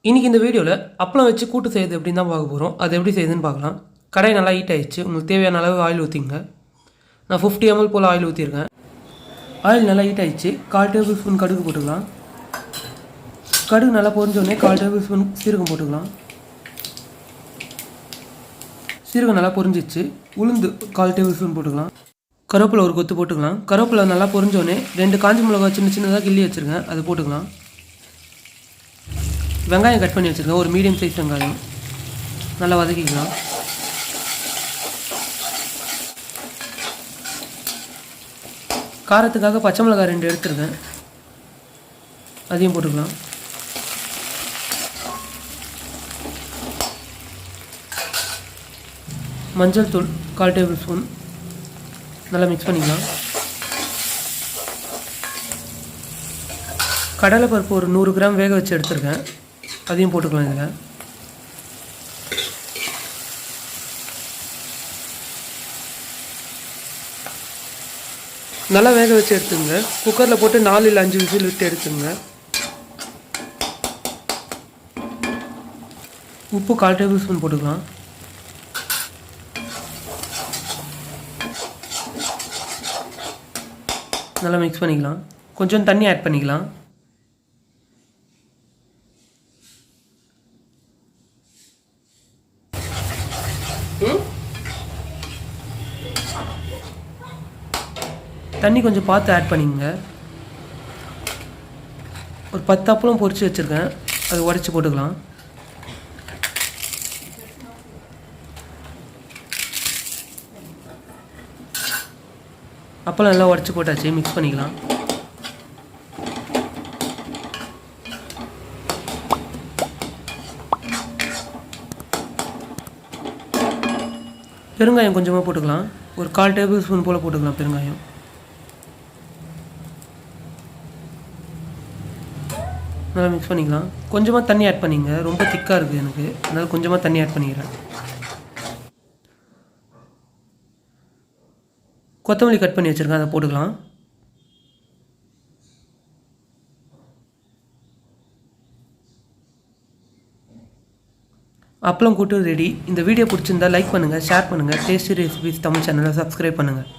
இன்றைக்கி இந்த வீடியோவில் அப்பளம் வச்சு கூட்டு செய்யுது எப்படின்னு தான் பார்க்க போகிறோம். அது எப்படி செய்யுதுன்னு பார்க்கலாம். கடாய் நல்லா ஹீட் ஆகிடுச்சு. உங்களுக்கு தேவையான அளவு ஆயில் ஊற்றிங்க. நான் 50 ml போல் ஆயில் ஊற்றிருக்கேன். ஆயில் நல்லா ஹீட் ஆகிடுச்சு. 1/4 டேபிள் ஸ்பூன் கடுகு போட்டுக்கலாம். கடுகு நல்லா பொரிஞ்சோடனே 1/4 டேபிள் ஸ்பூன் சீரகம் போட்டுக்கலாம். சீரகம் நல்லா பொரிஞ்சிச்சு. உளுந்து 1/4 டேபிள் ஸ்பூன் போட்டுக்கலாம். கருவேப்பிலை ஒரு கொத்து போட்டுக்கலாம். கருவேப்பிலை நல்லா பொரிஞ்சோடனே 2 காஞ்சி மிளகா சின்ன சின்னதாக கிள்ளி வச்சுருக்கேன், அது போட்டுக்கலாம். வெங்காயம் கட் பண்ணி வச்சுருக்கேன், ஒரு மீடியம் சைஸ் வெங்காயம் நல்லா வதக்கிக்கலாம். காரத்துக்காக பச்சை மிளகாய் 2 எடுத்துருக்கேன், அதையும் போட்டுக்கலாம். மஞ்சள் தூள் 1/4 டேபிள் ஸ்பூன் நல்லா மிக்ஸ் பண்ணிக்கலாம். கடலைப்பருப்பு ஒரு 100 கிராம் வேக வச்சு எடுத்துருக்கேன், அதையும் போட்டுக்கலாம். இதில் நல்லா வேக வச்சு எடுத்துங்க. குக்கரில் போட்டு 4 இல்லை 5 விசில் விட்டு எடுத்துங்க. உப்பு 1/4 டேபிள் ஸ்பூன் போட்டுக்கலாம். நல்லா மிக்ஸ் பண்ணிக்கலாம். கொஞ்சம் தண்ணி ஆட் பண்ணிக்கலாம். தண்ணி கொஞ்சம் பார்த்து ஆட் பண்ணிங்க. ஒரு 10 அப்பளம் பொரிச்சு வச்சுருக்கேன், அது உடச்சி போட்டுக்கலாம். அப்பளம் எல்லாம் உடச்சி போட்டாச்சு, மிக்ஸ் பண்ணிக்கலாம். பெருங்காயம் கொஞ்சமாக போட்டுக்கலாம். ஒரு 1/4 டேபிள் ஸ்பூன் போல் போட்டுக்கலாம் பெருங்காயம். நல்லா மிக்ஸ் பண்ணிக்கலாம். கொஞ்சமாக தண்ணி ஆட் பண்ணிங்க, ரொம்ப திக்காக இருக்குது எனக்கு, அதனால் கொஞ்சமாக தண்ணி ஆட் பண்ணிக்கிறேன். கொத்தமல்லி கட் பண்ணி வச்சுருக்கேன், அதை போட்டுக்கலாம். அப்பளம் கூட்டு ரெடி. இந்த வீடியோ பிடிச்சிருந்தா லைக் பண்ணுங்கள், ஷேர் பண்ணுங்கள். டேஸ்டி ரெசிபிஸ் தமிழ் சேனலை சப்ஸ்கிரைப் பண்ணுங்கள்.